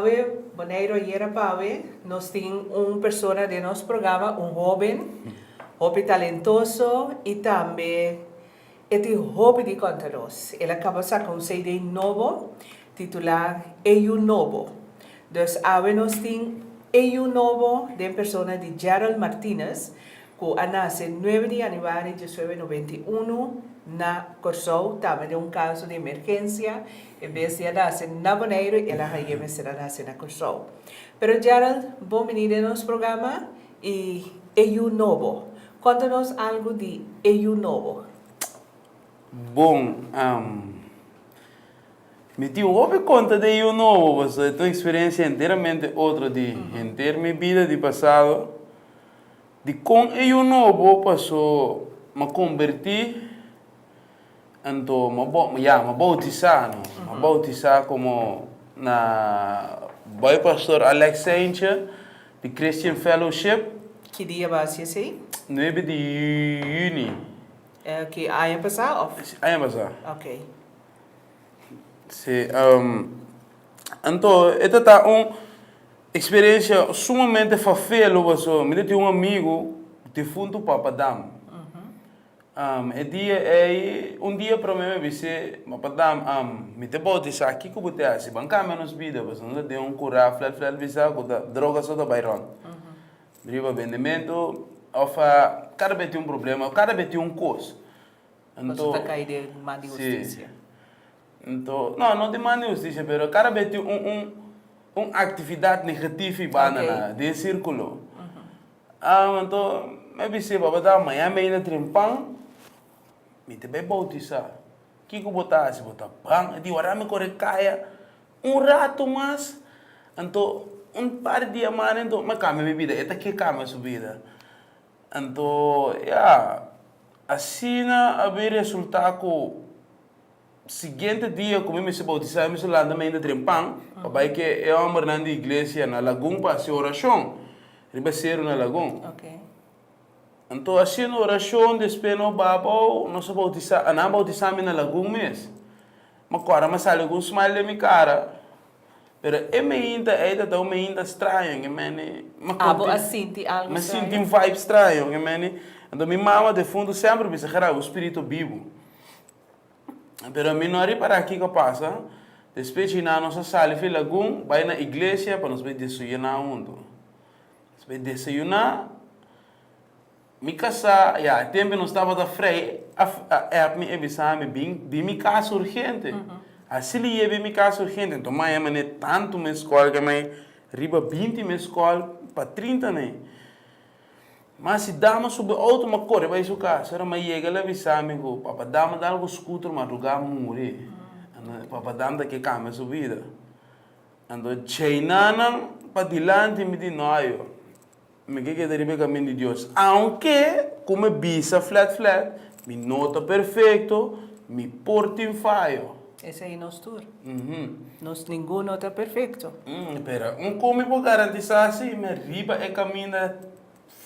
Awe, Boneiro Yera Pawe, nós temos uma pessoa de nosso programa, um jovem talentoso e também este hobby de contar-nos. Ele acaba de sacar um CD novo, titulado Eu Novo. Então, Awe nós temos Eu Novo, de pessoa de Gerald Martinez, que nasce 9 de janeiro de 1991, na Corsou, também de um caso de emergência, em vez de nascer na Boneiro, ela vai ser nascer na Corsou. Pero Gerald, bom menino no nosso programa e Eu Novo. Conta-nos algo de Eu Novo. Bom, me tive uma conta de Eu Novo, mas é uma experiência inteiramente outra de ter minha vida de passado. De com Eu Novo passou, me converti. Então, me bautizar como na boy pastor Alex Saintia, de Christian Fellowship. Que dia vai ser assim? 9 de junho. Que ano passado? Ano passado. Ok. Sim, então, esta está uma experiência sumamente fácil, porque eu tenho um amigo de fundo Papa Dam. Um dia para mim, eu disse, Papadam, me te bautizar aqui que eu botei assim, bancar menos vida, mas não deu curar, flat, visa, droga só da Bayron. Riba vendimento, cada vez tem problema, cada vez tem custo. Então, você está caindo de má de justiça. Então, não demanda justiça, mas cada vez tem uma atividade negativa de círculo. Então, eu disse, Papadam, amanhã me ainda trimpão, me te vai bautizar. O que eu botar? Se botar pão, eu digo, agora me corre caia rato mais. Então, par de dias mais, então, me cambia minha vida. Esta que cambia sua vida. Então, assim, havia resultado que seguinte dia, como eu me se bautizar, eu me se landa ainda trimpão, papai que eu amo na igreja na Laguna para fazer oração. Ele vai ser na Laguna. Ok. Então, assim, na oração, depois no babo, nós bautizamos na Laguna mesmo. Mas agora, mas sai algum smile de minha cara. Pero me ainda estranho, Sinti algo me sinto um vibe estranho, então minha mama de fundo sempre me diz, o espírito vivo. Pero a mim não é para aqui que passa. Depois de na nossa sala, fui Laguna, vai na igreja para nós desayunar mundo. Depois desayunar, me casar, tempo não estava da freia, me avisar, de minha casa urgente. Assim ele ia minha casa urgente, então mãe é tanto minha escola que mãe riba 20 minha escola para 30 né. Mas se dá uma sobre outro uma cor, vai isso cá, será mãe chega lá avisar me que papa dá uma algo scooter mas lugar morrer. Papa dá daqui cama subida. Ando cheinana para dilante me diz não me que deriva caminho de Deus. Aunque como bisa flat, me nota perfeito, me porta em falho. Esse aí é nosso tour. Nós ninguém está perfeito. Pero como vou garantizar assim, me riba é caminho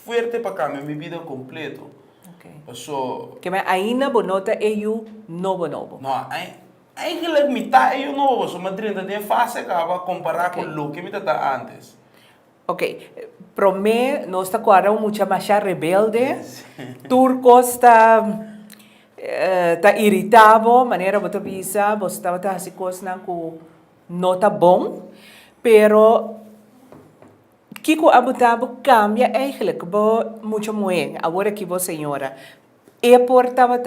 forte para cá, minha vida completa. Ok. So, que ainda bonota eu novo. Não, eigenlijk me tá eu novo, so Madrid tem fase acaba comparar com o que me tá antes. Ok. Para mim, nós está agora muito mais rebelde. Turco está irritado, maneira você pensa, você estava fazendo coisas que não está bom, pero que o abutabo cambia eigenlijk muito muito. Agora que você senhora, e portava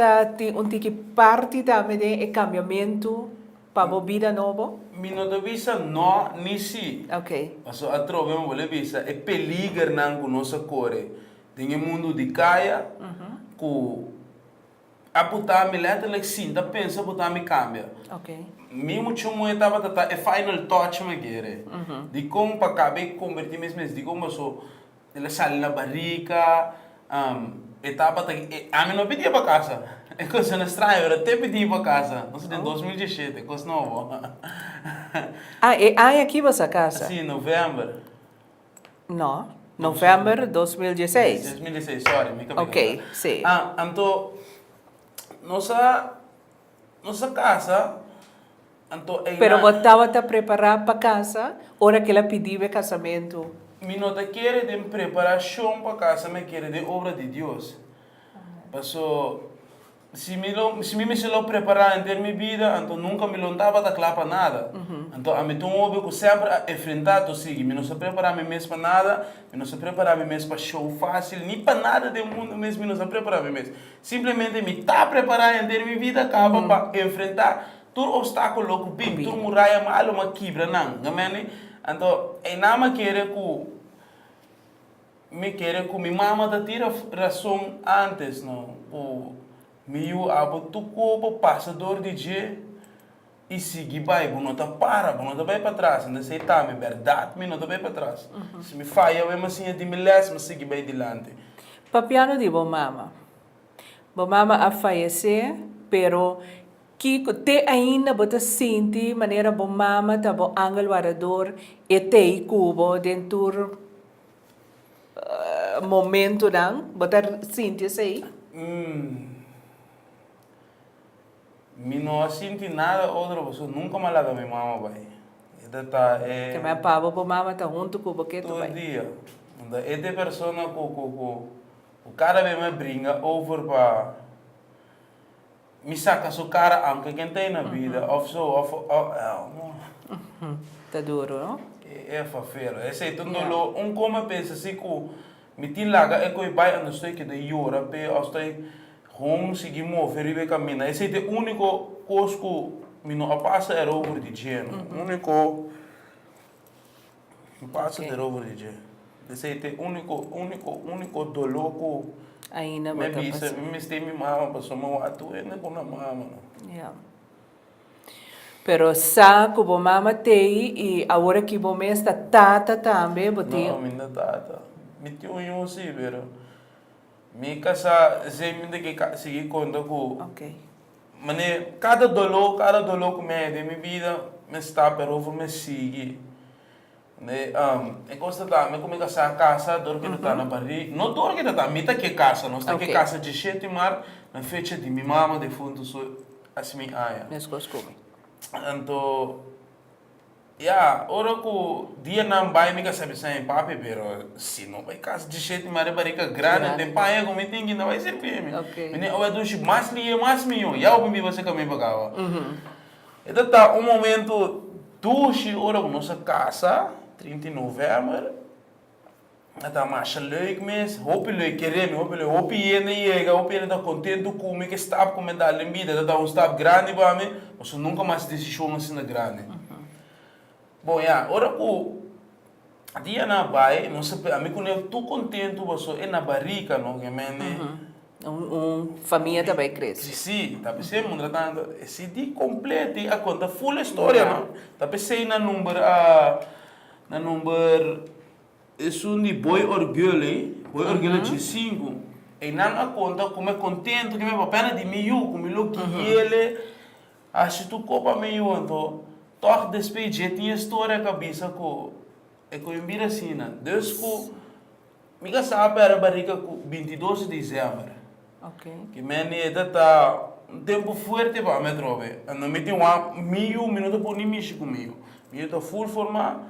parte também de cambiamento para a vida nova. Mi não visa não nem se. Ok. Mas a trova me vale visa é peligar não com nossa core. Tem mundo de caia, que a puta me leta like sinta pensa puta me cambia. Ok. Mesmo chamo estava tata é final touch me querer. De como para caber convertir mesmo de como só ela sai na barriga, etapa tá a mim não pedia para casa. É coisa não estranha, eu até pedi para casa. Nós em 2017, coisa nova. Aqui você casa? Sim, novembro. Não, novembro 2016. 2016, sorry, me acabei. Ok, sim. Então nossa casa Então, Pero botava te preparar para casa, hora que ela pediu casamento. me não te quer de preparação para casa, me quer de obra de Deus. Passou, se me se lo preparar em ter minha vida, então nunca me lo dava da clapa nada. Então a mim tão óbvio que sempre enfrentar tu sigue, me não se preparar me mesmo para nada, me não se preparar me mesmo para show fácil, nem para nada do mundo mesmo, me não se preparar me mesmo. Simplesmente me tá preparar em ter minha vida acaba para enfrentar todo obstáculo que vem, toda muralha mal uma quebra não, gamene. Então é nada querer que minha mama da tira razão antes não, o meu abo tu corpo passador de dia e seguir vai, não tá para trás, não sei tá, é verdade, me não tá para trás. Se me falha, eu assim de me less, mas seguir vai adiante. Papiano de bomama. Bomama a falecer, pero que te ainda bota sente maneira bomama tá bo angel varador e te cubo dentro momento dan, bota sente sei. Me não sinto nada outra pessoa, nunca me lá da minha mama vai. Que me pavo bomama tá junto cubo que tu Todo vai. dia. É de pessoa que o cara me brinca over para me saca sua cara aunque quem tem na vida, Tá duro, não? é fafelo. Esse é tudo como pensa assim que me tin laga é que vai andar estou que de llora, pe estou home seguir mover e caminhar. Esse é o único coisa que me não passa é over de gênero. Único passa de over de gênero. Esse é o único dolor que Ainda me bota bisa, me tem minha mama, passou meu ato, ainda com a mama. Yeah. Pero sa kubo mama tei e agora que bom está tata também botinho. Não, minha tata. Me tinha um assim, pero me casa, sempre que seguir conta com. Ok. Mane, cada dolor que me de minha vida, me está pero over me sigue. Ne, eu gosto também como que a casa, dor que está na barriga, não dor que está, mita que casa, não está que casa de 7 de mar, na fecha de minha mama de fundo, so assim aia. Nes costume. Então, ora que o dia não vai me sabe sem papi, pero se não vai casa de 7 de mar é barriga grande, de pai como tem que não vai ser firme. Ok. Mene, eu acho mais milhão, já o bimbi você também pagava. Então tá um momento, duas horas nossa casa. 30 de novembro, está mais leuk mês, hopelijk queremos, hopelijk está contente com o que está com a medalha em vida, está stap grande para mim, mas nunca mais decisão assim grande. Bom, ora que dia na vai, não sei, a mim quando eu estou contente, você é na barriga, não que Família também cresce. Sim, tá pensando, tratando, esse dia completo, a conta full história, não? Tá pensando na número é um de Boy Orgulho, Boy Orgulho de 5. E não a conta como é contente que me papel de meio, como ele que ele acho tu copa meio então, toque despedir tinha história a cabeça com é com embira assim, né? Deus que me sabe era barriga com 22 de dezembro. Ok. Que meni tá um tempo forte para me trobe. Não me tem meio minuto por nem mexer comigo. Eu tô full forma.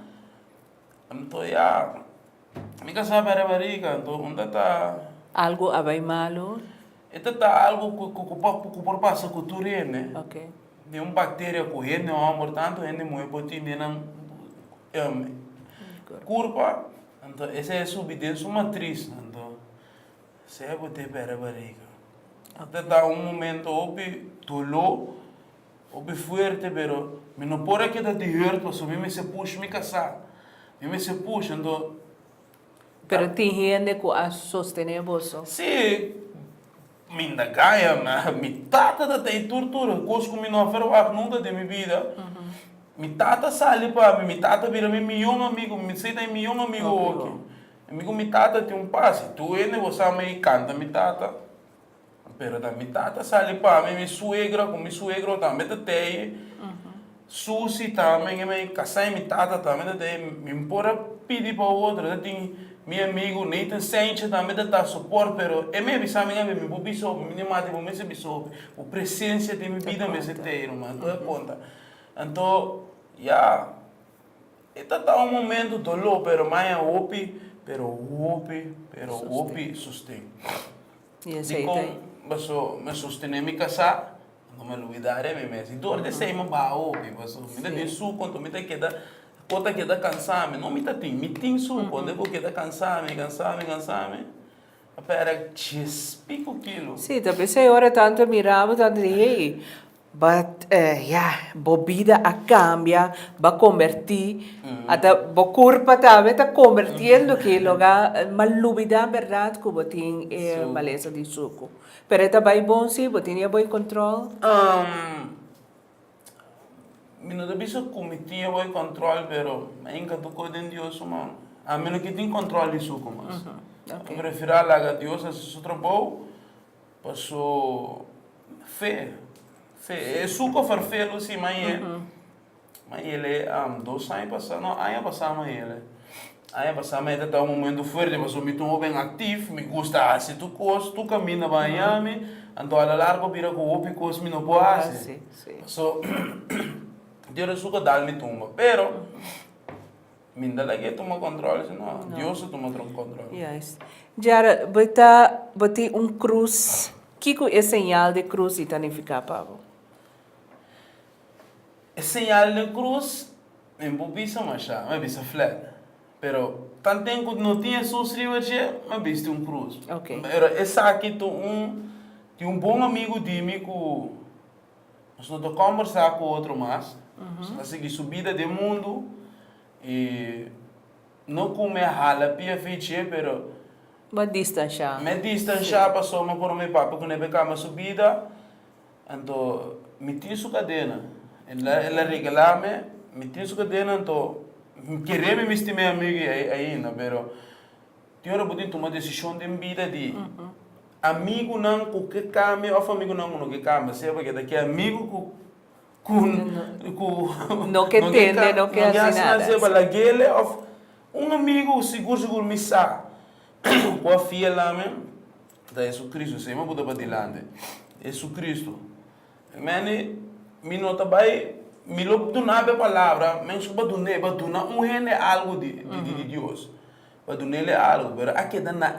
Então, me casar para a barriga, então, onde está... Algo abai malo? Está algo que por passa com tu né? Ok. De uma bactéria que ele não amor tanto, ele não é botinho de não... Curva, então, essa é a subidência matriz, então, você é botar para a barriga. Então, está um momento, houve dolor, houve forte, pero, me não pode que está de hurt, mas me se puxa, me casar. E me se puxa, então... Pero tem gente que a sostener você. Sim, me indagaia, me tata da tem tortura, coisa que me não oferou nunca de minha vida. Me tata sali para mim, me tata vira meu amigo, me sei tem meu amigo aqui. Amigo me tata tem passe, tu é você me canta me tata. Pero da me tata sali para mim, me suegra também tem. Susi também, me casai me tata também, me impora pedir para o outro, tem meu amigo Nathan Sanchez também dá suporte, pero é me avisa me bobiso, me mate, me se biso, o presença de minha vida me se tem, irmão, toda conta. Então, já, está um momento dolor, pero mais opi sustém. Yes, Di kung me sostener mi casa, não me olvidaré me mesmo. Dor de ser uma opi, baso, me tem su quanto me tem kota queda cansame, não me tem, me tem su quando eu queda cansame. Para 10 pico quilo. Sì, talvez ora tanto miravo, tanto di hey, but bobida a cambia, va convertir, ata bo curpa tave ta convirtiendo que loga malubida verdad como tin maleza di suco. Pero eta vai bom si, bo tinha bom control. Mi não deve ser comitia o controle, pero ainda tu coisa de Deus, mano. A menos que tem controle de suco, mas. Okay. Eu prefiro a Deus a seu trabalho, passo fé. É suco farfelo sim, mas ele 2 anos passado, não, ano passado mas ele. Ano passado mas está um momento forte, mas eu me estou bem ativo, me gusta se tu caminha Miami, então a largo vira com o pico, me não pode. Sim. So Deus suka dal me tumba, pero minda lagi toma controle, no, Deus toma controle. Yes. Jara, bota cruz. Kiko é señal de cruz e tanificar, Pablo? É señal de cruz, em bubisa macha, me bisa flat. Pero tanto tempo não tinha suscrito, me viste cruz. Okay. Pero essa aqui tem bom amigo de mim que nós não conversar com outro mais. Nós seguir subida de mundo e não comer rala pia feche, pero Uma distância. me distancia passou mas por meu papo quando eu cama subida, então me tinha sua cadena. Ela regalame, me tinha sua cadena, então querer me vestir meu amigo ainda, pero tinha hora podia tomar decisão de vida de amigo não com que cama ou amigo não com que cama, se porque daqui amigo não que entende, não que assina amigo seguro me sa com a filha lá da Jesus Cristo, se me botar para dilante Jesus Cristo me nota vai me lo donar a palavra mas para donar algo de Deus para donar algo pero aqui dá na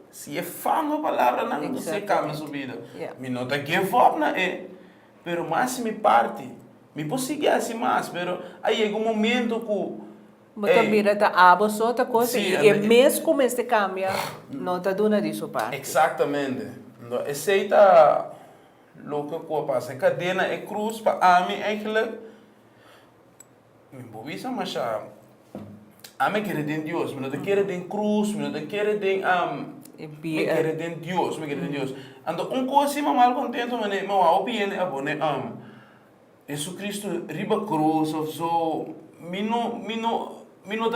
se é fã a palavra não se cama subida me nota que é forma pero mais me parte, me posso seguir assim mais, pero aí chega um momento que Mas mira, tá abo só outra coisa e mesmo como este cambia, não tá dando disso parte. Exatamente. Aceita o que passa, cadena é cruz para mim eigenlijk me bovisa mas a mim quer de Deus, me não quer de cruz, me não quer de me quer de Deus, me quer de Deus. Então coisa mas mal contento mas me a opinião é bom Jesus Cristo riba cruz ou so não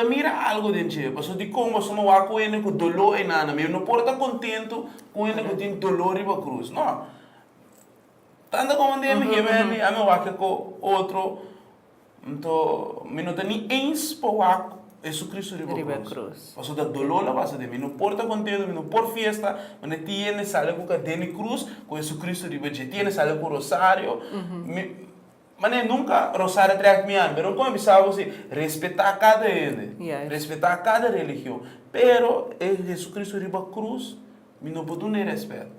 mira algo dentro, porque de como só não há com ele com dolor e nada, mas não pode estar contento com ele com tem dolor riba cruz, não. Tanto como de mim que a meu aqui com outro, então me não tem nem ens para Jesus Cristo riba cruz. Porque da dolor la base de mim, não pode estar contente, não pode festa, mas tiene sale com cadena cruz com Jesus Cristo riba, tiene sale com rosário. Mas nunca rosário traz me an, pero como pensava assim, respeitar cada ele, respeitar cada religião. Pero Jesus Cristo riba cruz, me não pode nem respeito.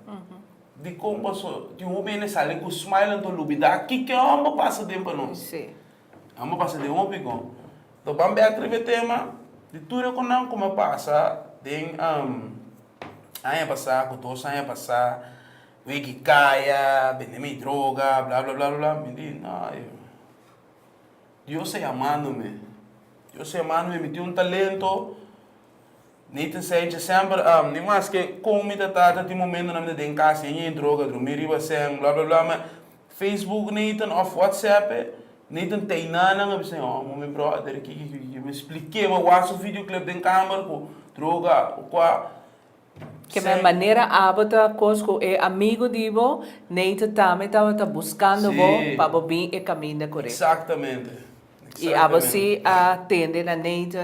De como passou, de homem sale com smile então lubida, que é uma passa tempo para nós. Sim. É uma passa de um pico. Então vamos ver aquele tema de tudo que não como passa, tem ano passado, 2 anos passado. Que caia, vender droga, blá blá blá blá. Me diz, não, Deus é amando-me. Deus é amando-me, me deu talento. Nem te sei, sempre, nem mais que como me trata de momento na minha em casa, em droga, dormir, riba sem, blá blá blá. Mas Facebook, nem tem, of WhatsApp, nem tem nada, não sei, meu brother, aqui, me expliquei, mas eu acho o videoclip de câmera, com droga, o qual. Que a maneira abota coisco é amigo divo, neita também tá buscando bo para bem e caminho correto. Exatamente. E a você atende na neita.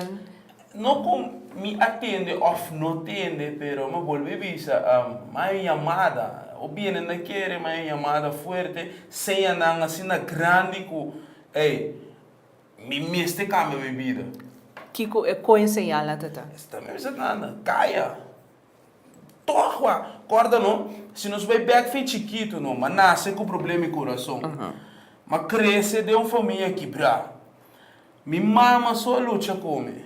Não com me atende ou não atende, pero me volve visa mais chamada, ou bem não quer mais chamada forte, sem andar assim na grande Ei, me este cambia minha vida. Que co-enseñar na tata. Esta mesmo é nada. Caia. Torra. Acorda, não? Se nós vai back foi chiquito, não. Mas nasce com problema em coração. Mas cresce de uma família quebrada. Minha mama só luta comigo.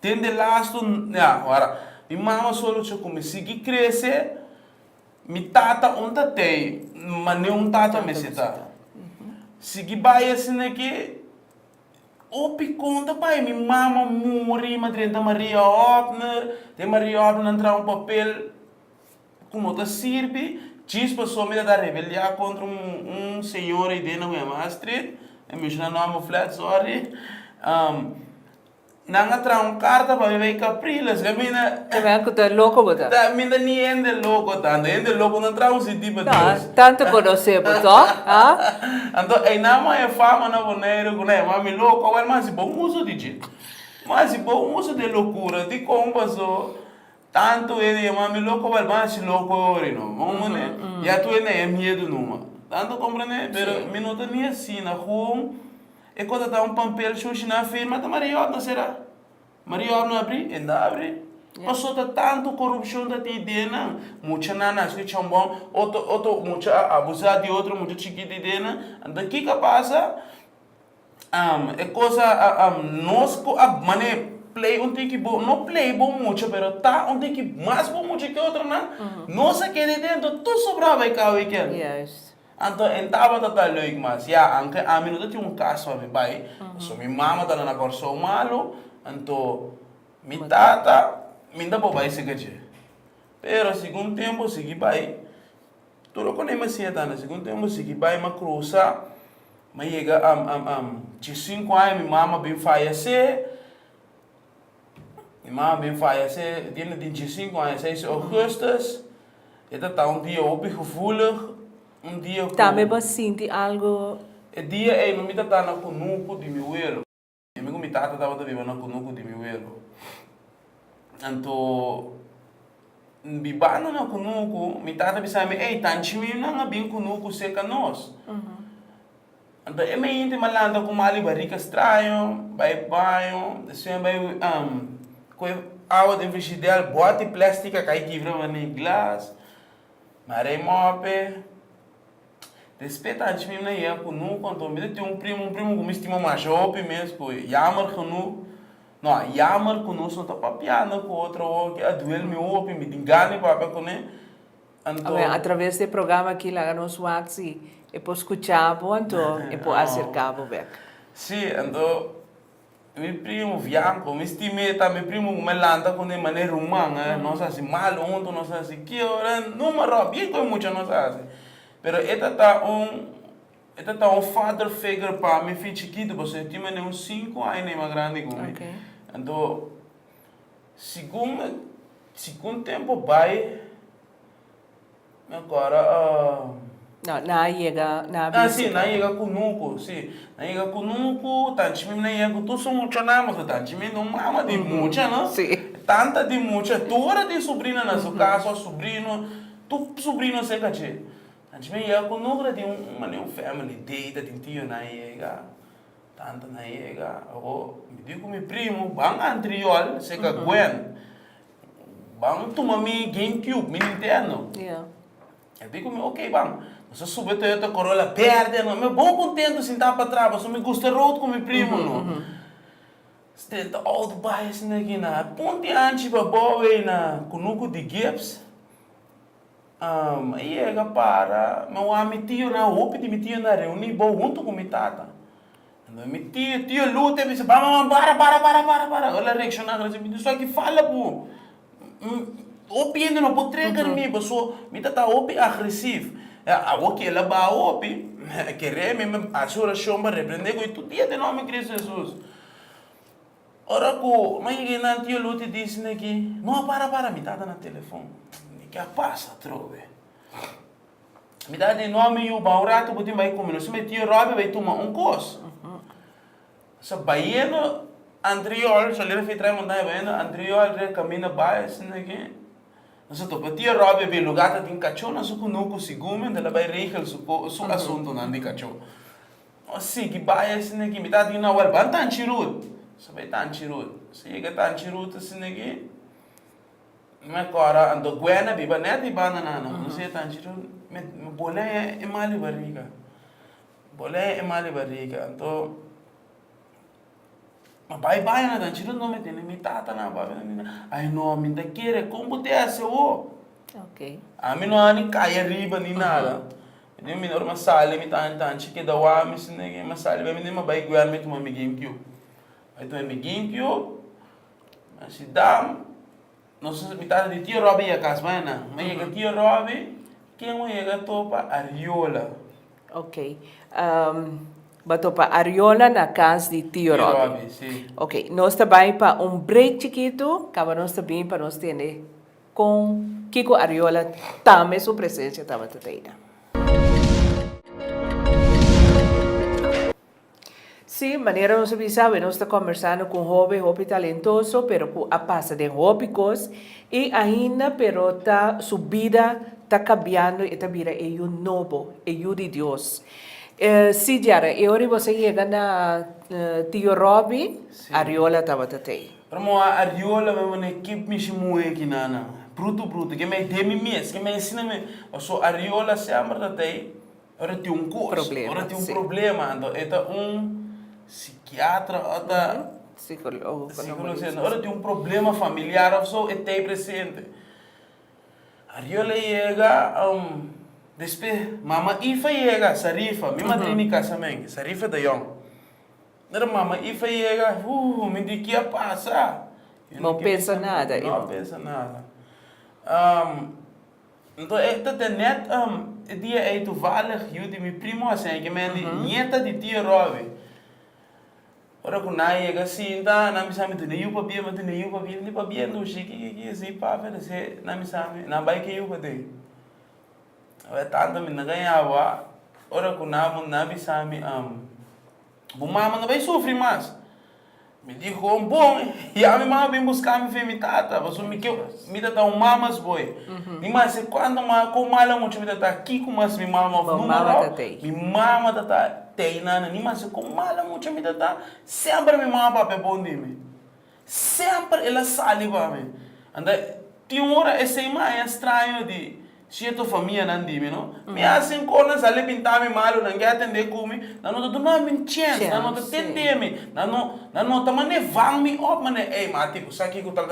Tem de lasto, agora, minha mama só luta comigo. Se cresce, minha tata onde tem, mas nem tata me cita. Se vai assim aqui, o piconta pai, minha mama morre, mas tem Maria Opner entrar papel como outra sirve, diz pessoa me da rebelião contra senhor aí dentro da Maastricht, eu me chamo nome flat, sorry. Nanga tra carta para ver capriles, que mina. Que vai que louco botar. Da mina ni ende louco tanto, ende louco não tra tipo de. Tanto conhecer botar, Então, aí na mãe fama na boneiro, né, mami louco, agora mas bom uso de jeito. Mas bom uso de loucura, de como só tanto ele mami louco, agora mas louco ori não, vamos né? Já tu é medo numa. Tanto compreende, pero minuto nem assim na rua. E quando está papel xuxi na firma, tá Maria não será? Maria não abri, ainda abre. Passou tanto corrupção da tidena, muita nanas que tinham bom, outro muita abusar de outro, muito chiquito de dena. Daqui que passa, é coisa, nós, mané, play tem que bom, não play bom muito, pero tá tem que mais bom muito que outro, né? Nós aqui de dentro, tudo sobrava aí cá weekend. Yes. Então, estava total leuk, mas já, anche a minuto tinha caso para meu pai, so minha mama tá na corso malo, então minha tata, minha pai se gaje. Pero segundo tempo segui pai, tudo quando eu me sinto na segundo tempo segui pai uma cruza, mas chega de 5 anos minha mama bem fallecer, dia de 5 anos, 6 de augustus, eta tá dia gevoelig. Dia também você sente algo. O dia é no mita tá na conuco de meu elo. E meu mi tata tava também na conuco de meu elo. Então, bibano na conuco, mi tata bisa me, ei, tanchimi na bem conuco seca nós. Então, é meio inte malanda com mali barrica estranho, vai banho, assim vai com água de frigideira, bote plástica cai quebra no glass. Marei mope. Respeita a gente mesmo na ia com nu quando me tem um primo que me estima mais jovem mesmo, que jammer com nu, não, jammer com nu só tá papiando com outro que a duel me ouve me engane para com né. Então, através do programa aqui lá no Swaxi, eu posso escutar, então eu posso acercar o back. Sim, então meu primo Bianco, me estimei tá meu primo me lanta com de maneira humana, não sei se mal ontem, não sei se que hora, não me roubei com muito não sei. Pero esta tá um father figure para mim filho chiquito, você tinha nem uns 5 anos mais grande comigo. Então, segundo tempo vai agora não, na chega conosco, sim. Na chega conosco, tanto mim na chega tu sou muito nada, mas tanto mim não mama de muita, não? Sim. Tanta de muita, tu era de sobrinha na sua casa, sobrinho, tu sobrinho sei que antes me ia com número de um family date, de tio na chega, tanta na chega, me digo meu primo, bang anterior, sei que Gwen, bang tu mami GameCube, me Nintendo. Eu digo, ok, bang. Você sube Toyota Corolla, perde, não? Mas bom contento sentar para trás, você me gosta roto com meu primo, não? Você tá old bias aqui na ponte antes para boa na Kunuku de Gibbs. Aí é para, meu amigo tio na roupa de meu tio na reunião, bom junto com meu tata. Então meu tio luta, me diz, para, olha a reação na graça, me diz só que fala pô, opi ainda não pode tregar me, pessoa, me tata opi agressivo. Ok, ela vai opi, querer me achar chomba repreender com tudo dia de nome Cristo Jesus. Ora ko, mas ninguém não tio luta disse aqui, não para, me tata na telefone. Que passa, trove. Me dá de nome e o baurato, porque vai comer. Se metia robe, vai tomar cos. So, baiano, anterior, se ele fez trás, mandar baiano, anterior, ele caminha baia, assim, aqui. Nós tô metia robe, vai lugar, tem cachorro, nós com nuco segundo, ela vai reger su assunto, não de cachorro. O sige, bias negi, mi tata na wal ban tan chirut. Sabay tan chirut. Sige tan chirut sinegi. Me kora ando guena biba net iba na. Não sei tan chirut. Me boleh emali barriga. Boleh emali barriga. Então ma bye na tan chirut no me tiene mi tata na ba. Ai no, mi da querer como te hace o. Okay. A mim não há nem caia riba nem nada. Eu me norma sale me tan chique da wa me sinegi ma sale me nem ma bai guar me tu ma me gimpio. Aí tu me gimpio. Mas se dá não sei me tá de tio Robbie a casa mana. Mas é tio Robbie quem é topa Ariola. Ok. Bato pa Ariola na casa de Tio Robbie. Robbie, sim. Ok. Nós também para break chiquito, acaba nós também para nós ter com Kiko Ariola também sua presença estava tateira. Sim, maneira nós sabe, nós está conversando com hobby talentoso, pero com a passa de hobbies e ainda, pero tá sua vida está cambiando e tá vira é um novo, é um de Deus. Se Jara, e hoje você chega na Tio Robbie, Ariola estava tatei. Para mo Ariola me uma equipe me chamou aqui nana. Bruto, que me dê mes, que me ensina me. O so Ariola sempre tatei. Ora tem curso, ora tem problema, então é psiquiatra, outra psicólogo, ora tem problema familiar, ou só é presente. Ariola chega, depois mama Ifa chega, Sarifa, minha madrinha em casamento, Sarifa da Young. Era mama Ifa chega, me diz que ia passar. Não pensa nada. Não pensa nada. Então, esta net, dia é toevallig, eu de meu primo assim, que me nieta de Tio Robbie. Ora com naia que assim, tá, na missa me tem eu papia, mas tem eu papia, nem papia não chique que assim para ver na missa me, na baia que eu papia. Ora tanto me não ganhava, ora com na missa me bom mama não vai sofrer mais. Me dijo bom, e a minha mãe vem buscar me me tata, mas me tata mamas boy. Me mas quando com mala muito me tata aqui com mas me mama me mama tata tem nana, nem mas com mala muito me tata sempre me mama papai bom de mim. Sempre ela sale para mim. Anda tem hora esse é estranho de se a tua família não diz, não? Me assim quando sale pintar me malo, não quer atender comigo, não tô não me chance, não tô atender me, não tô mane vang me op mane, ei mati, sabe que tal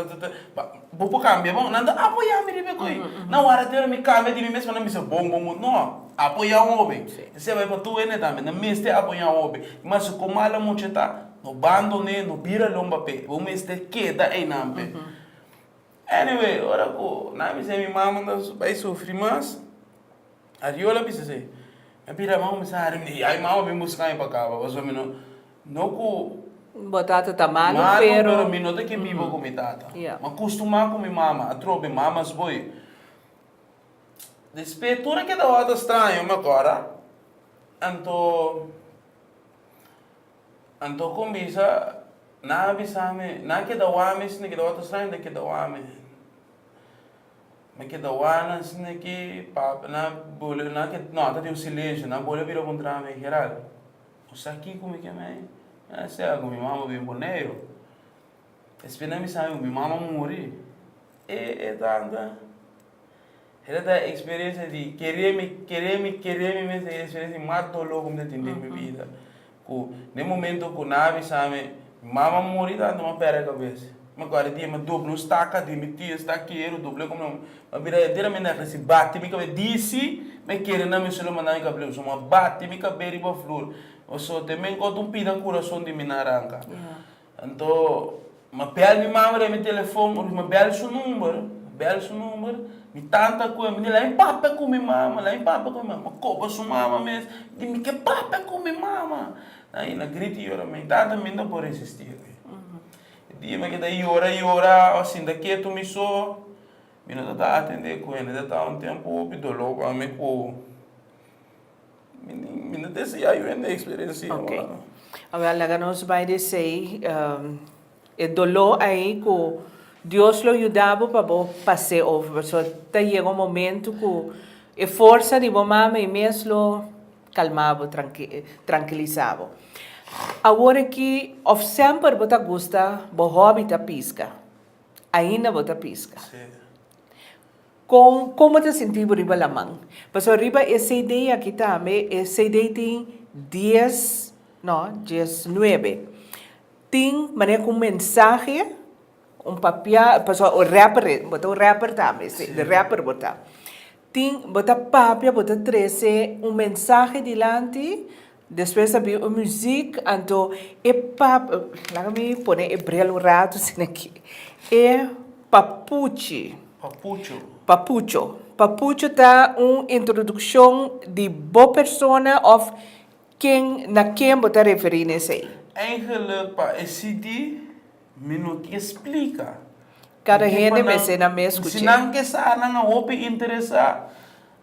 vou cambiar, bom, não apoiar me ribe coi, não hora ter me cambia de mim mesmo não me se bom não, apoiar um homem, você vai para tu né também, não me este apoiar um homem, mas com mala muito tá, no bando né, no bira lomba pe, vou me este que dá aí nampe. Anyway, ora ko, na mi se mi mama vai sofrer mais. Ariola bisa se. Me pira mama me sa mi, ai mama vem buscar em para cá, mas eu não ko botata tá malo, pero mi nota que vivo com mi tata. Mas costumar com mi mama, a trobe mamas boy. Despetura que da outra estranho, mas agora anto combisa na bisame, na que da wame, sine que da outra estranho, da que da wame. Mas que da wana, sine que papa, na bolha, na que não, tá tem silêncio, na bolha vira um trame geral. O saqui como que é mãe? É sei, com minha mama bem boneiro. Espera me sabe, minha mama morri. Tanta. Era da experiência de querer me, mas a experiência matou logo me entender minha vida. No momento que nave sabe, mama morri dando uma pera cabeça. Mas agora dia me dobro, não está cá, de me tira, está aqui, eu dobro como não. Mas vira inteira me na se bate, me cabe disse, me querer não me solo mandar em cabelo, só uma bate, me cabe riba flor. Eu só também quando pida coração de minha arranca. Então, me pede minha mãe me telefone, me pede seu número, me tanta coisa, me lá em papa com minha mama, copa sua mama mesmo, de me que papa com minha mama. Aí na grita e ora, me tanta me não pode resistir. Dia que daí ora, assim daqui tu me só, me não tá atender com ele, tá um tempo pidolou para me com me não descia aí ainda experiência. Ok. Agora nós vai dizer, o dolor aí que Deus lo ajudava para passar over, só tá chega um momento que a força de mamãe mesmo calmava, tranquilizava. Agora que, of sempre você gosta, bo hobby da pisca. Ainda você pisca. Sim. Como te sentiu riba la mão? Porque riba essa ideia aqui também, essa ideia tem 10, não, 19. Tem maneira com mensagem, papel, o rapper também, o rapper botar. Tem, botar papel, botar 13, mensagem delante, depois havia a música, então, e papel, lá me põe e brelo rato, assim aqui, e papuche. Papucho. Papucho tá uma introdução de boa persona of quem você referir nesse aí. Eigenlijk, pa, esse dia, me não te explica. Cada gente me ensina mesmo. Se não quer saber, não houve interesse,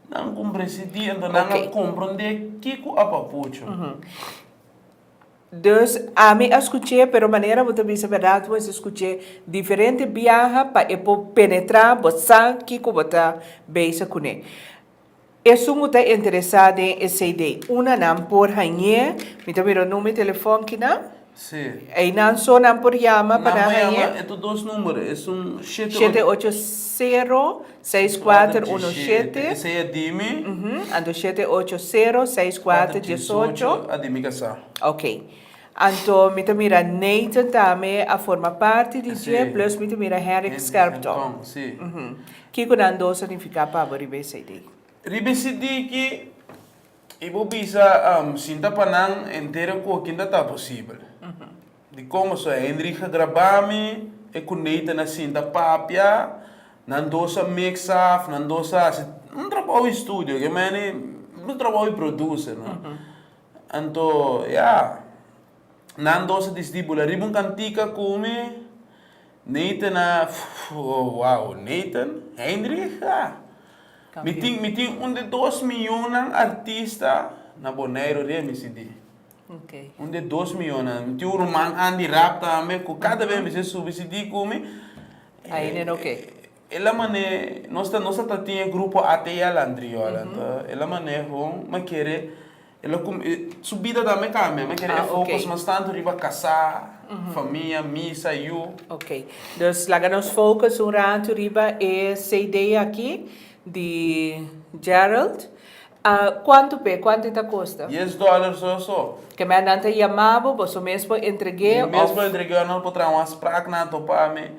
não compreende, então não compreende que é papucho. Dus, a mim escutei, pero maneira você bisa verdade, você escutei diferente viaja para penetrar, você que você beisa com ele. Isso muito interessado em essa ideia. Uma não por rainha, me também o número de telefone que não. Sim. E não só não por chama para rainha. É dois números, é 780-6417. Esse é Dimi. Ando 780-6418. A Dimi Gassa. Ok. Então, me mira Nathan também a forma parte de dia, plus me mira Henrik Scherpton. Sim. Que quando significa para abrir essa ideia? Ribesidi que ibu bisa sinta panang inteiro ko kinda tá possível. De como só Henrique gravami e conecta na cinta papia, nandosa mix up, nandosa um trabalho estúdio, que mane um trabalho produce, não? Então, nandosa disdibula ribun cantica come Nathan wow, Nathan, Henrique, Meting de 2 milhões artistas na Bonaire, me CD. Ok. De 2 milhões. Meting um man andi rap também, cada vez me sube CD como. Aí não ok. Ela mané, nós tinha grupo até a Landriola, ela mané mas querer, ela subida também cambia, mas querer focus mas tanto riba casar, família, missa, you. Ok. Dus laga nos focus rato riba essa ideia aqui de Gerald. Quanto está custa? $10 só. Que me andante chamava, você mesmo entreguei. Mesmo entreguei não para uma spraak na topame.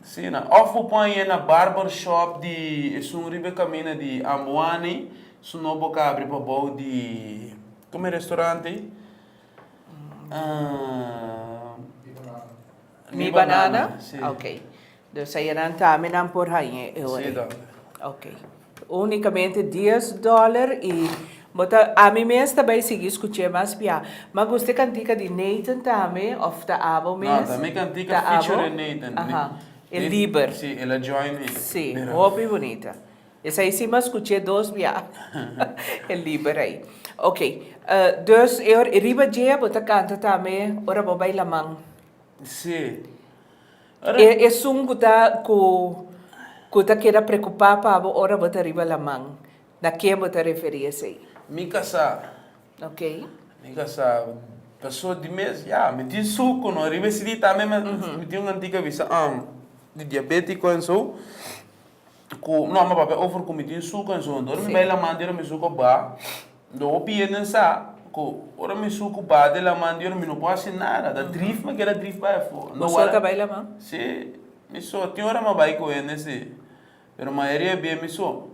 Sim, of o põe na barbershop de Sunribe Camina de Amwani, sunobo cabri para bom de como é restaurante? Mi banana? Sim. Ok. Dus aí não tá me não por aí. Sim, Ok. Unicamente $10 e a mim mesmo também segui escutando mais piá. Mas gostei cantica de Nathan também, of the Abo mesmo. Não, também cantica feature Nathan. É Liber. Sim, ela join. Sim, roupa bonita. Essa aí sim, mas escutei 2 piá. É Liber aí. Ok. Dus eu riba dia, bota canta também, ora bobai lamang. Sim. É sungo da Kuta queda preocupar para ora botar riba la mão. Na que botar referir aí? Me casar. Ok. Me casar. Pessoa de mês, me tinha suco, não? Riba se também me tinha uma antiga visa, de diabético e so. Não, mas papai, over com me tinha suco e so. Então, me vai lá mandar me suco ba. Do opie nessa, ora me suco ba de la mandar me não posso nada. Da drift, mas que era drift ba fo. Não só trabalha la mão? Sim. Me só tinha hora mais vai com ele nesse. Pero maioria bem me só.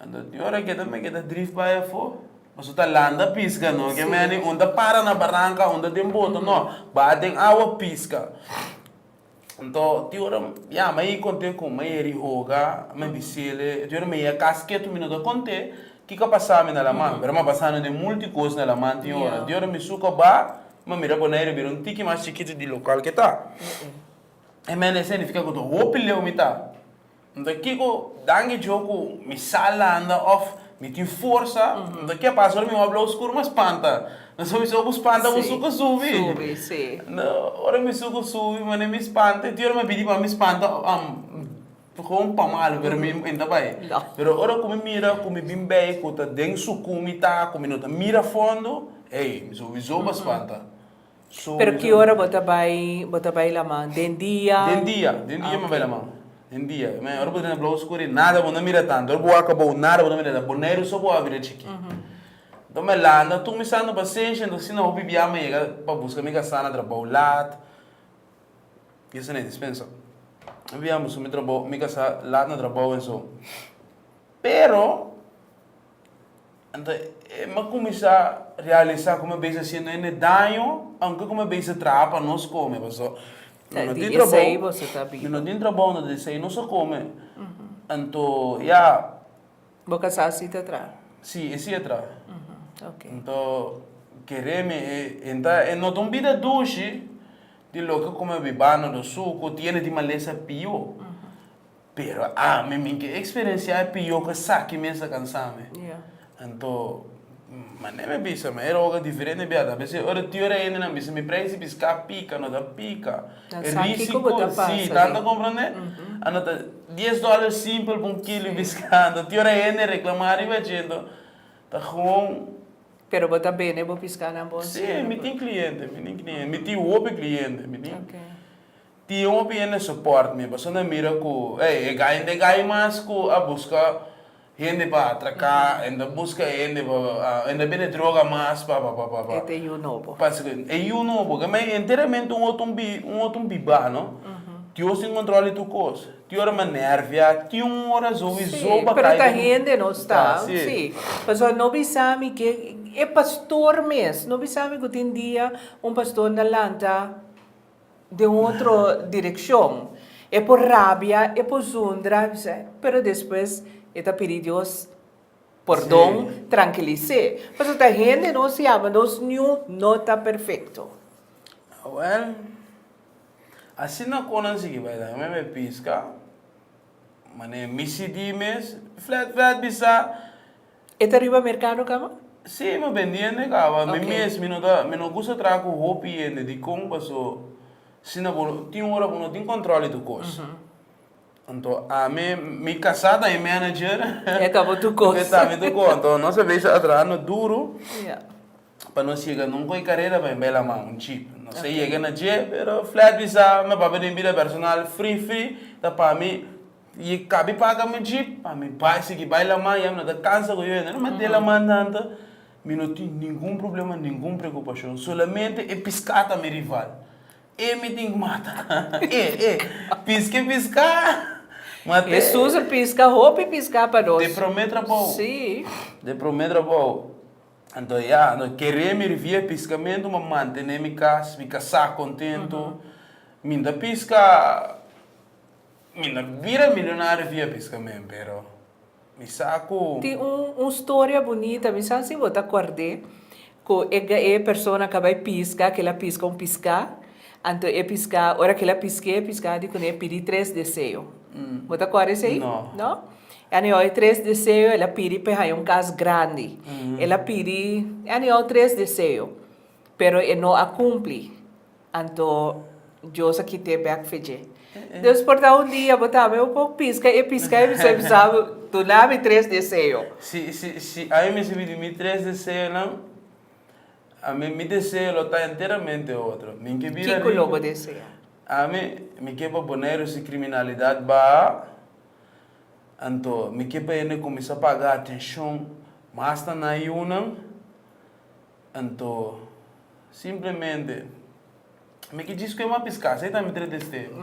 Então, tinha hora que também que da drift ba fo. Mas o landa pisca, não? Que me onda para na barranca, onda tem boto, não? Batem água pisca. Então, tinha hora, mas contei com maioria roga, mas bicile, tinha hora meia casquete minuto contei que passava na mão, pero mas passando de muitas coisas na mão, tinha hora me suco ba, mas mira bonaire vira um tique mais chiquito de local que tá. E me significa que o opileu me tá. Então, que o dangue jogo me sala anda off, me tem força, então que passa me uma blouse escuro mas espanta. Não só me soube espanta, eu suco subi. Subi, sim. Não, ora me suco subi, mas me espanta, tinha hora me pedi para me espanta, Gewoon pamalo, pero me ainda vai. Não. Pero ora como mira, como bem bem, como tá dentro sucumi tá, como não tá mira fundo, ei, so visou bastante. So, Pero que hora bota vai lamang? Den dia? Den dia me vai lá mão. Den dia, mas ora pode na blouse escura, nada, não mira tanto. Ora boa acabou, nada, não mira, boneiro só boa vida chique. Então me landa, tu me sando paciência, então se não o bibia me chega para buscar me gastar na trabalho lá. Isso não é dispensa. Viemos me trabalho, me gastar lá na trabalho isso. Pero então, mas começar a realizar como bem sendo é dano, aunque como bem se trapa nós come, pessoal. Não tem trabalho, você tá bem. não tem trabalho, não tem não só come. Então, já, Boca sasi atrás. sim, esse é atrás. Ok. Então, queremos, então, não tem vida doce, de logo como bebano do suco, tiene de maleza pior. Pero, me experiencia é pior que saque mesmo cansame. Yeah. Então, mas nem me bisa, mas era algo diferente, beata. Mas ora tiora ainda não bisa, me parece piscar pica, não dá pica. É risco, sim, tanto compreende? Anota $10 simples por quilo piscando. Tiora ainda reclamar e vai dizendo, tá com. Pero bota bem, né? Vou piscar na bolsa. Sim, me tem cliente, me tem outro cliente, me tem. Ok. Tem um cliente suporte, me basta na mira com, ganha mais com a busca gente para atracar, ainda busca gente para, ainda bem droga mais para. Este é o novo. É o novo, porque é inteiramente um outro biba, não? Tio sem controle tu coisa, tio era uma nervia, tio hora Sim, pero a gente não está, sim. Mas não sabe que é pastor mesmo, não sabe que tem dia pastor na lanta de outra direção. É por rabia, é por zundra, pero depois está pedir Deus perdão, tranquilize. Mas a gente não se ama, não está perfeito. Well, assim não conhece que vai dar, me pisca, mas me se diz, flat bisa. É arriba mercado cama? Sim, me vendendo cava, me mesmo, me não gosta trazer com roupa e de como passou. Se não tem hora que não tem controle do coisa. Então, a minha casada é manager. É acabou tu coisa. Exatamente, então nós vez atrás no duro. Yeah. Para nós chegar num coi carreira para embela um chip. Não sei chega na je, pero flat visa, me para bem vida personal free, tá para mim e cabe paga me chip, para mim pai se que baila mais, não da cansa com eu, não mas dela mandando, me não tem nenhum problema, nenhuma preocupação, solamente é piscata meu rival. Me tem que matar. Piscar. Mas Jesus pisca roupa e pisca para nós. te prometo bom. Sim. Te prometo bom. Então, já, queremos via piscamento, mas manter me casar contento. Minha pisca, minha vira milionário via piscamento, pero me saco. Tem história bonita, me sabe se você acordar que a pessoa acaba de piscar, que ela pisca piscar. Então, piscar, hora que ela piscar, digo, né, pedir 3 desejos. Você acorda isso aí? Não. Não? Ela 3 desejos, ela pede para casa grande. Ela pede, 3 desejos, pero não a cumpre. Então, Deus aqui tem back feijão. Deus por dia, botar um pouco pisca, e você sabe, tu lave 3 desejos. Se aí me se me 3 desejos, não? A mim me desejo está inteiramente outro. Que coloco deseja? A mim me quer para boneiro se criminalidade ba, então me quer para ele começar a pagar atenção, mas está na iuna, então simplesmente me quer diz que é uma piscar, você está me tretestando.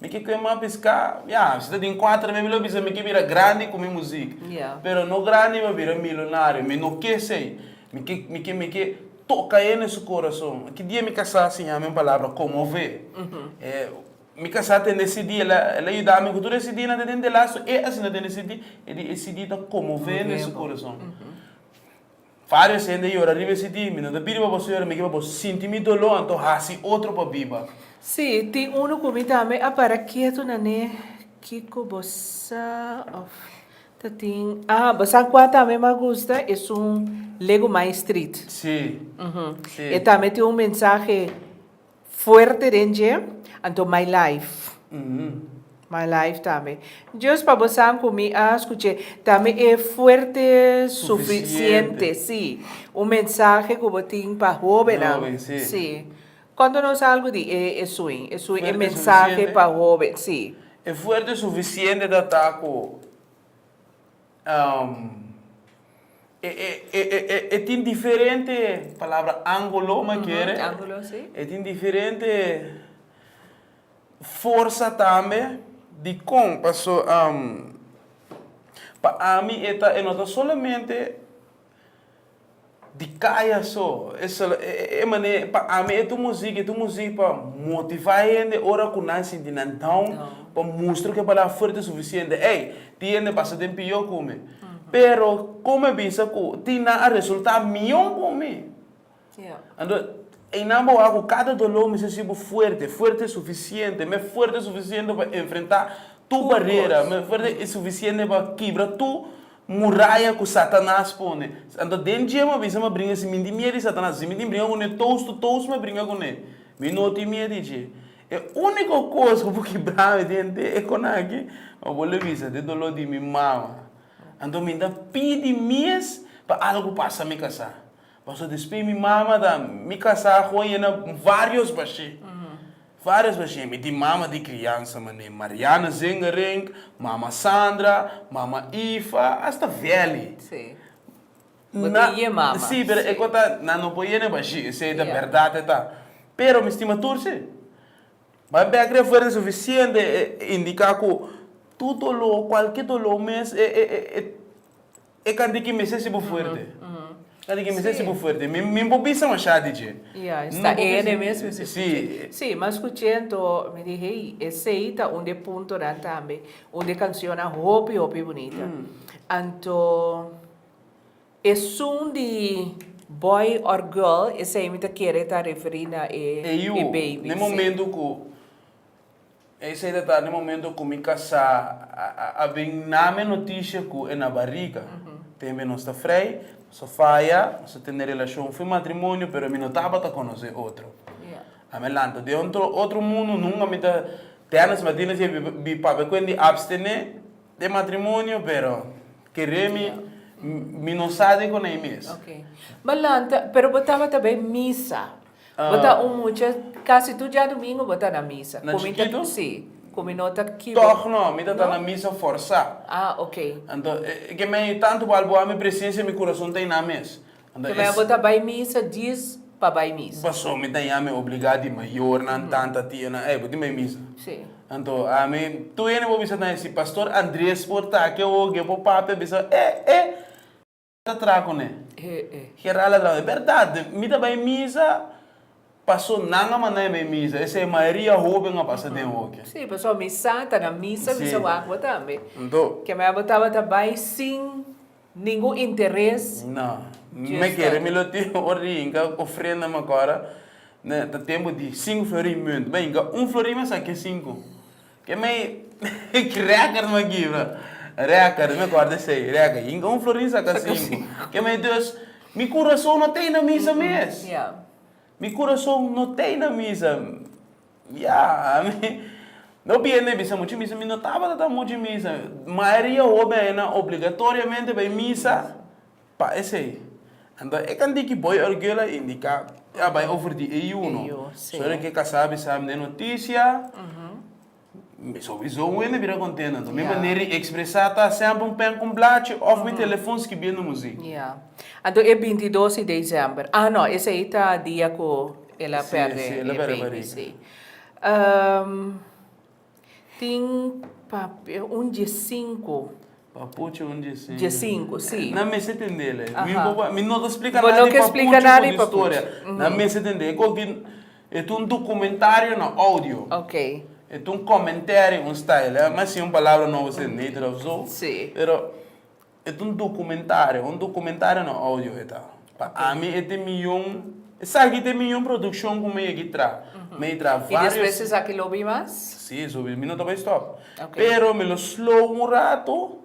Me quer que é uma piscar, você tem 4 mil bisa me quer virar grande com minha música, pero não grande vai virar milionário, me não quer sei, me quer toca ele no seu coração. Que dia me casar assim, a minha palavra, comover. Me casar tem decidir, ela ajuda-me com tudo decidir, não tem de laço, e assim não tem decidir, ele decidir comover no seu coração. Vários gente aí, ora, decidir, me não te pedi para você, me quer para sentir me dolor, então assim outro para viva. Sim, tem comigo também, para quieto, né? Kiko bossa tem, basta qual também me gusta, é Lego My Street. Sim. Sí. E também tem mensagem forte dentro, então My Life. My life também. Just para você escutar, também é forte suficiente, sim. Um mensagem que você tem para jovem, Jovem, sim. sim. Quando nós algo de é swing, é Fuerte mensagem suficiente. para jovem, sim. É fuerte suficiente da taco. Tem diferente palavra ângulo, mas quer. Ângulo, sim. Tem diferente força também de como passou. Para mim, é não solamente de caia só. É maneira, para mim, é tu música para motivar a gente, ora com nós de então, para mostrar que para forte o suficiente. Ei, tiene passa tempo eu come. Pero como é bisa que tem a resultado melhor para mim. Então, em namo algo cada dolor me sente forte o suficiente, me forte o suficiente para enfrentar tu barreira, me forte o suficiente para quebrar tu muralha que Satanás põe. Então, dentro de uma vez me brinca se me medo Satanás, se me brinca com ele, todos me brinca com ele. Me não tem medo de. É a única coisa que eu vou quebrar dentro é com aqui, eu vou levar de dolor de minha mama. Então, me dá pede mês para algo passar me casar. Passou depois minha mama da me casar com vários baixinhos. Vários baixinhos. Me tem mama de criança, mané. Mariana Zengerink, mama Sandra, mama Ifa, hasta velha. Sim. Mama. Sim, mas é que não pode ir baixinho. Isso é da verdade, tá? Pero me estima torce. Mas bem, a foi suficiente indicar que tudo dolor, qualquer dolor mês é quando que me sente forte. Quando que me sente forte, me embobisa uma chá de está mesmo. Sim. Sim, mas escutando, me dije, esse aí tá onde ponto também, onde canciona hopi bonita. Então, é som de boy or girl, esse aí me tá querendo referir a baby. No momento que esse aí tá no momento que me casar, a bem na minha notícia que é na barriga, também não está frei, só falha, só tem relação, foi matrimônio, pero me não estava a conhecer outro. A me lanto de outro mundo, nunca me tá, tem as matinas que me papai quando abstener de matrimônio, pero me não sabe com ele mesmo. Ok. Mas lanta, pero botava também missa. Bota quase todo dia domingo bota na missa. Na Chiquito? Sim. Como nota que Toch não, me tá na missa forçar. Ok. Então, que me tanto valbo a minha presença, meu coração tem na mesa. Que me bota vai missa diz para vai missa. Passou, me tem a me obrigado maior não tanta tia na, bota me missa. Sim. Então, a mim, tu ainda vou visitar esse pastor Andrés Porta que o que o papo bisa, tá trago né. Que era verdade, me tá vai missa. Passou nanga mané me misa, essa é Maria Rubem a passar de hoje. Sim, passou missa, tá na missa, missa água também. Então, que me botava também sem nenhum interesse. Não, me quer me lote oringa ofrenda agora, né, tá tempo de 5 florimento, bem, florim mas aqui 5. Que me cracker me guiva. Reca, me guarda sei, reca, inga florim saca 5. Que me Deus, meu coração não tem na missa mesmo. Meu coração não tem na missa. Não viene missa, muito missa, me não estava dando muito missa. Maria Rubem obrigatoriamente vai missa para esse aí. Então, é quando que boy orgulho indica, vai over de EU, não? Só que sabe de notícia. Sowieso ele vira contente. Então, minha maneira de expressar tá sempre pen com blate of meu telefone que vem no música. Então é 22 de dezembro. Não, esse aí tá dia que ela perde. Sim, ela perde. Sim. Tem papel, dia 5. Papuche Dia 5, sim. Não me se entender. Me não explica nada de papuche história. Não me se entender. É um documentário no áudio. Ok. É um comentário, style. Mas sim, uma palavra não você nem traduziu. Sim. Pero é um documentário no áudio. A mim é de milhão. Sabe que tem milhão produção com meio guitarra. Meio vários. E depois você aqui lo vi mais? Sim, sobre minuto vai stop. Pero me lo slow rato.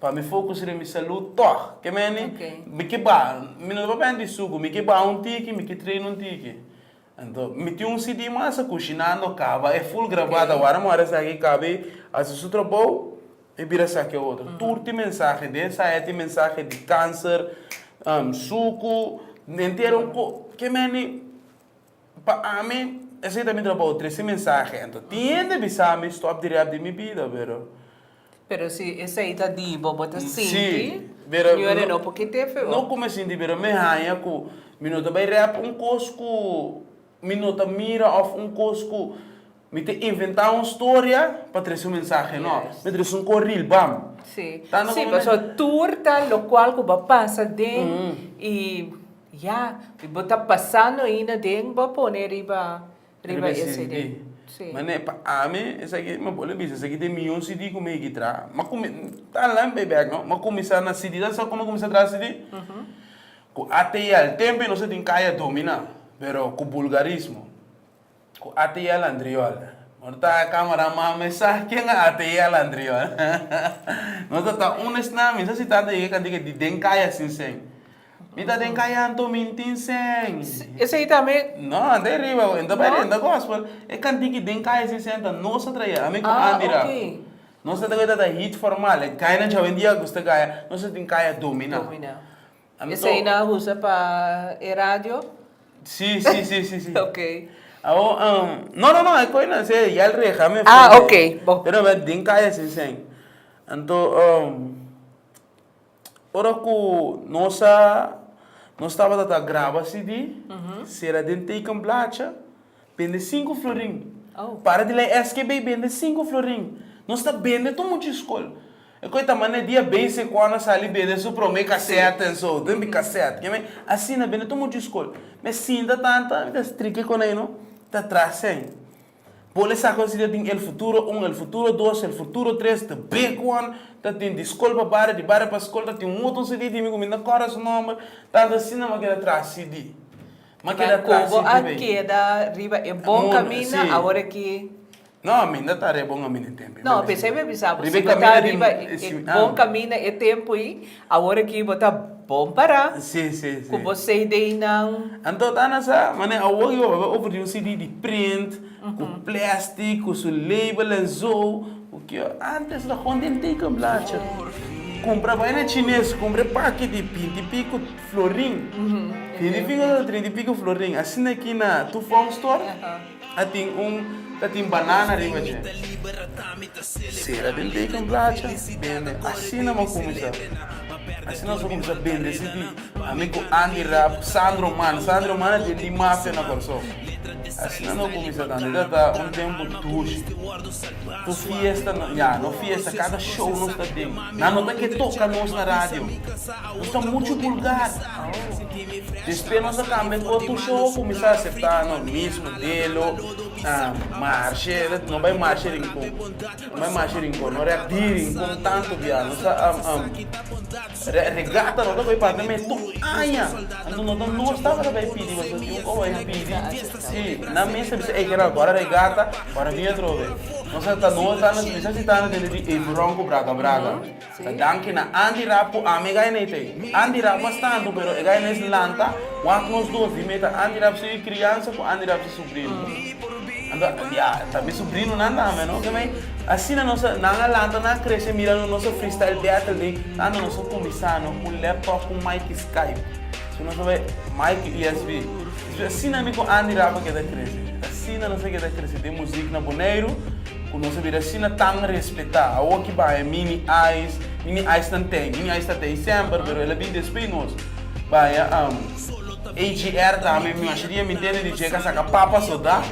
Para me focus na minha saúde, toh. Que me que ba, me não vai bem de suco, me que ba tiki, me que treino tiki. Então, meti um CD massa, cozinhando, cava, é full gravada, agora mora essa aqui, cabe, assim, se trabalho, e vira essa aqui outra. Tudo mensagem dessa, é mensagem de câncer, suco, inteiro, que meni, para mim, esse também trabalho, 13 mensagens, então, tinha de bisar, me stop direto de minha vida, pero... Pero se esse aí tá de bota Sim, sim, pero não não porque teve. não como assim de pero me hanha ku minuto vai rap cosco minuto mira of cosco me te inventar uma história para trazer uma mensagem não me trazer corril bam Sim, Tá no sim, momento- mas o tour tá lo qual que vai passar dentro e já, e botar passando ainda dentro, vai pôr riba esse daí. Sim. mas né para mim essa aqui me pode dizer essa aqui tem milhão CD como é que tra mas como tá lá bebê não mas começar na CD sabe como começar a trazer CD com até o tempo não se tem caia dominar pero com vulgarismo com até o andriol Morta a câmera mas mensagem quem até o andriol não tá honestamente se tá daí que diga de dencaya assim sem me tá dencaya anto mintin sem Esse aí também. não, de arriba, ainda vai dentro da gospel. É cantinho que tem caia se senta, não se traia. A mim com Ah, Andira. ok. Não se traia da hit formal. É caia na chave dia gosta caia. Não se tem caia domina. Domina. Esse aí não usa para rádio? Sim. Ok. Não, é coisa, é já o regame. Ah, ok. Bom. Pero vai tem caia se senta. Então, ora que nós estava a gravar CD, será dentro de um blacha, vende 5 florim. Oh. Para de ler SQB, vende 5 florim. Nós está vendendo tão muito escola. É coisa também dia bem se quando sai vende só para o cassete e só, tem cassete. Assim na vende tão muito escola. Mas sim da tanta, das trique com ele não, tá atrás sem. Pode ser considerado el futuro 1, el futuro 2, el futuro 3, the big one, dat tem de escola para de para escola, tem um outro CD, tem como na cora o nome, tanto assim não vai atrás CD. Mas que atrás Como CD. aqui da riba é bom caminho, sim. agora que Não, ainda está bom a mim tempo. não, pensei bem pensar, Riba você caminho botar de- riba bom caminho é tempo aí, agora que botar bom parar, Sim. com você daí não. Então, tá nessa, mas a hoje eu vou oferecer um CD de print, com plástico, com seu label e so, o que antes da Honda tem que blacha. Compra vai na chinês, compra pacote de 20 e pico florim. 20 e pico, 30 e pico florim. Assim aqui na Tufão Store, tem banana ali, mas será bem tem que blacha. Assim não vou começar. Assim nós vamos começar a vender esse tipo. Amigo Andy Rap, Sandro Man é de máfia na Corsó. Assim não começa tanto, ainda está tempo tuxe. Tu fiesta, não fiesta, cada show nós está tendo. Não tá que toca nós na rádio. Nós está muito vulgar. Depois nós acabamos outro show, começar a acertar no mesmo modelo, marcha, não vai marchar em com, não reagir em com tanto viado. Regata não vai para também tu aia. Não estava para pedir, mas eu não vai pedir. Sim, na mesa você é que agora regata, agora vinha trove. Nós está nas mesas está na dentro de Bronco Braga. Danke na Andy Rapo amiga nete. Andy Rapo bastante, pero é nesse lanta, quanto nós dois de meta Andy Rapo se criança com Andy Rapo se sobrinho. Também sobrinho não anda, não? Também assim na nossa lanta na cresce mirando nosso freestyle battle de lá no nosso começando com laptop com mic Skype. Se nós vai mic USB. Assim na com Andy Rapo que da cresce. Assim na nossa que da cresce tem música na Boneiro, com nossa vida assim na tão respeitar. A o que vai Mini Ice não tem sempre, pero ela bem despinoso. Vai AGR também me acharia me entende de chegar saca papa soda.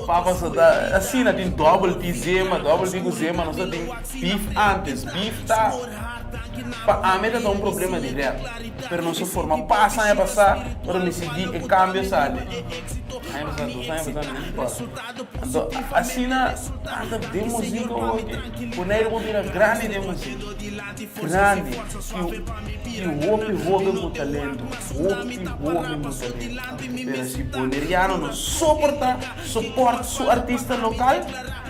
Papa soda assim na tem double de zema, nós tem beef antes, beef tá. A meta tá problema de rap, pero não se forma passa a passar, para me seguir e cambio sabe. Aí você então assim na anda de música hoje, o Neiro vou virar grande de música, grande e o hope com talento, pero se Boneriano não suporta seu artista local,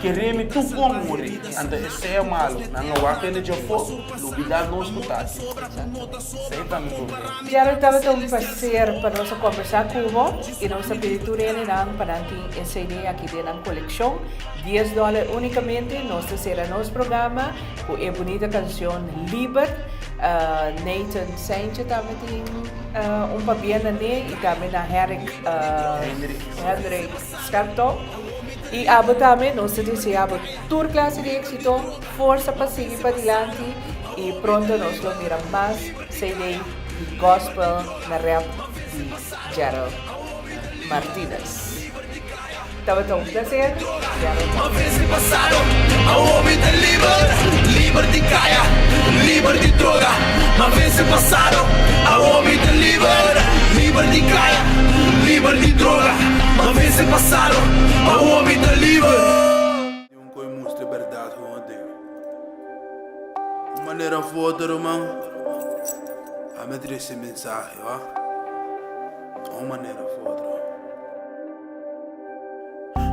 que reme tu como morrer, então esse é malo, não vai ter de fogo, lugar não escutar, sei também. Já estava tão parceiro para nós conversar com o e nossa peditura viene para enseñar aquí de la colección. $10 únicamente. Nos será nuestro programa con la bonita canción Liber. Nathan Saintje también tiene un papel y también a Hendrik Scarto. Y abo también nos deseamos tour clase de éxito, fuerza para seguir para adelante y pronto nos lo miran más CD Gospel na rap de Gerald Martinez. Estava tão um prazer. Uma vez se passaram, a homem de liber de caia, liber de droga. Uma vez se passaram, a homem de liber de caia, liber de droga. Uma vez se passaram, a homem de liber. Coi moest liberdade gewoon ding. Maneira foda, man. A me esse mensagem, ó. Uma maneira foda.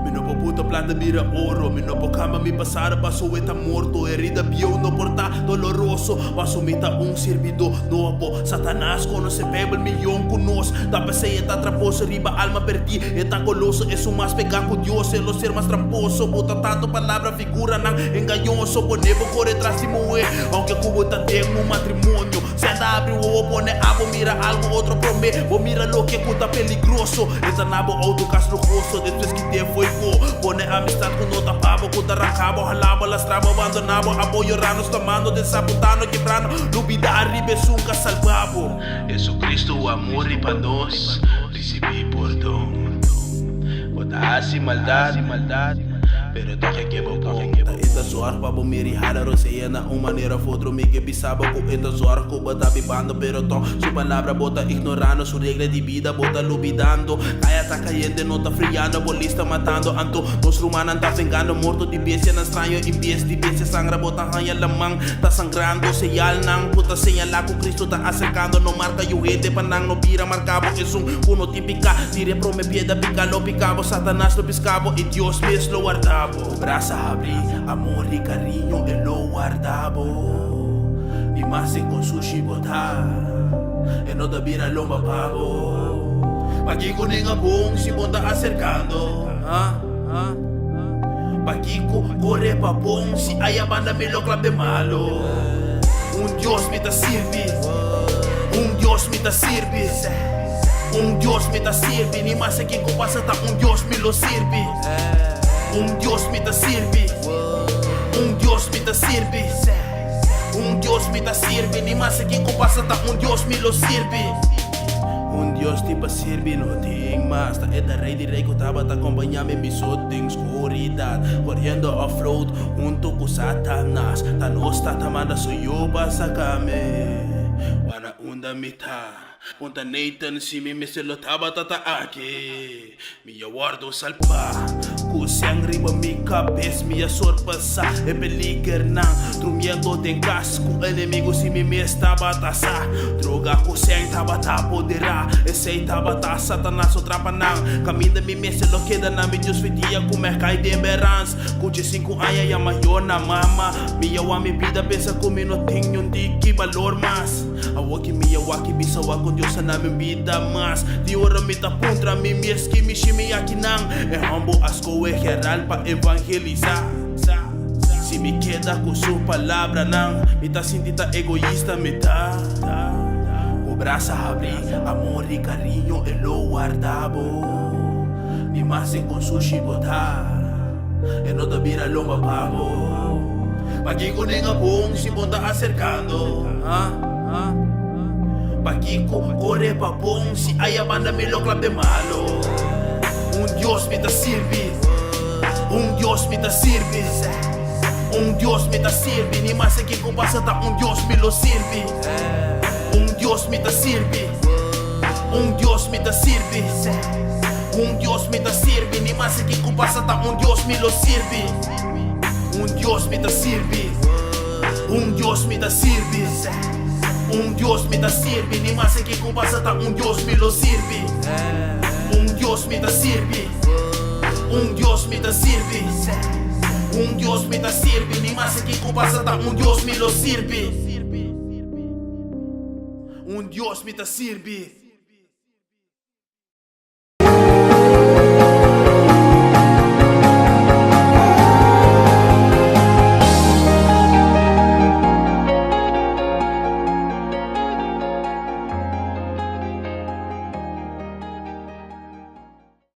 Mi no po puto plata bira oro, mi no po kama mi pasara baso eta morto, herida bio no porta doloroso, baso mita un servidor novo, Satanás conoce bebel millón conos, tapa se eta traposo, riba alma perdi, eta coloso, es un más pegado con Dios, el ser más tramposo, bota tanto palabra figura nan engañoso, ponebo corre tras moe, aunque cubo también un matrimonio, se anda abre o pone abo, mira algo otro promete, o mira lo que cuenta peligroso, esta nabo auto castrojoso, después que te fue pone amistad con nota pavo, con arrancabo, jalabo, lastrabo, abandonabo, apoyo ranos, tomando, desabotando, quebrando, lubida arriba es un salvabo. Jesucristo, o amor y para nós, recibí perdón. Bota así maldad, pero deja que boca. Esta zorra pa bomiri hara roseana, uma maneira fodro me que pisaba com esta zorra com bota bibando, pero tom, su palabra bota ignorando, su regla de vida bota lubidando. Caia tá caindo, não tá friando, bolista matando, anto, nos rumanan tá vengando, morto de bestia na estranho, e de bestia sangra, bota ranha lamang, tá sangrando, señal nang, puta señalar com Cristo tá acercando, não marca e o rede panang, no vira marcabo, es un uno típica, dire pro me pieda, pica lo picabo, Satanás lo piscabo, e Dios mesmo lo guardabo. Braça abri, amor e carinho, ele lo guardabo. Mi mase con sushi botar, e não da vira lomba pavo. Paquico nenga bom, se bonda acercando. Paquico corre pa bom, se aí a banda me lo clave malo. Dios me ta sirve, Dios me ta sirve. Dios me ta sirve, ni más que pasa ta Dios me lo sirve. Dios me ta sirve, Dios me ta sirve. Dios me ta sirve, ni más que pasa ta Dios me lo sirve. Dios te pa sirve, no tem mais. Ta é da rei de rei que tava ta acompanhando me só tem escuridade, correndo off-road junto com Satanás. Ta nos ta manda soy eu pa sacar-me. Wana unda mita. Punta Nathan, si mi se lo taba tata aqui. Minha guardo salpa, com sangue riba mi cabeça, minha sorpassa é peliger não. Trumiendo tem casco, inimigo si mi estava tassa. Droga com sangue tava ta poderá, esse tava ta Satanás o trapa não. Caminho mi se lo queda na mi Deus fedia com mercai de emberans. Com 5 anos e a maior na mama, minha wami vida pensa comigo não tenho que valor mais. A waki minha waki bisa wako Dios na minha vida mas di ora me ta contra mim que me chame aqui não é humble as coisas geral para evangelizar. Se me queda com sua palavra não me tá sentindo egoísta me tá. O braço abre, amor e carinho ele lo guardabo. Me massa com sushi botar e não te vira lomba pavo. Paquico nenga bom se bonda acercando. Paquico corre pa bom, se aí a banda me lo clave malo. Dios me ta sirve, Dios me ta sirve. Dios me ta sirve, ni más que pasa ta Dios me lo sirve. Dios me ta sirve, Dios me ta sirve. Dios me ta sirve, ni más que pasa ta Dios me lo sirve. Dios me ta sirve, Dios me ta sirve. Dios me ta sirve, ni más que pasa ta Dios me lo sirve. Dios me ta sirve, Dios me ta sirve. Dios me ta sirve, ni más que pasa ta Dios me lo sirve. Dios me ta sirve.